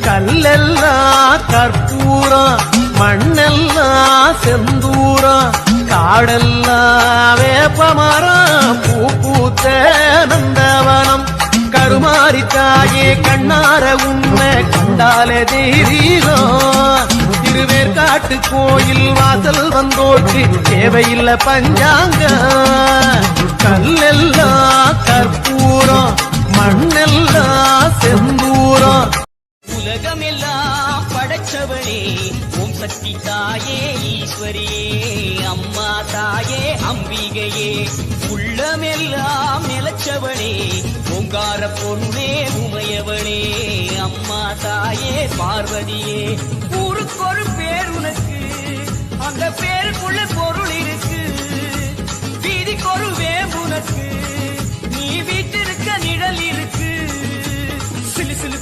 கல்லெல்லாம் கற்பூரம் மண்ணெல்லாம் செந்தூரம் காடெல்லாம் வேப்பமரம் பூ பூத்த நந்தவனம் கருமாரி தாயே கண்ணார உண்மை கண்டாலே தெய்வீகம் திருவேற்காட்டு கோயில் வாசல் வந்தோட்டு தேவையில்லை பஞ்சாங்க கல்லெல்லாம் கற்பூரம் மண்ணெல்லாம் செந்தூரம் உலகமெல்லாம் படைச்சவளே ஓம் சக்தி தாயே ஈஸ்வரியே அம்மா தாயே அம்பிகையே உள்ளமெல்லாம் நிலச்சவளே ஓங்கார பொருளே உமையவளே அம்மா தாயே பார்வதியே ஊருக்கொரு பேர் உனக்கு அந்த பேருக்குள்ள பொருள் இருக்கு வீதிக்கொரு வேம்புனக்கு நீ வீட்டிருக்க நிழல் இருக்கு சிலு சிலு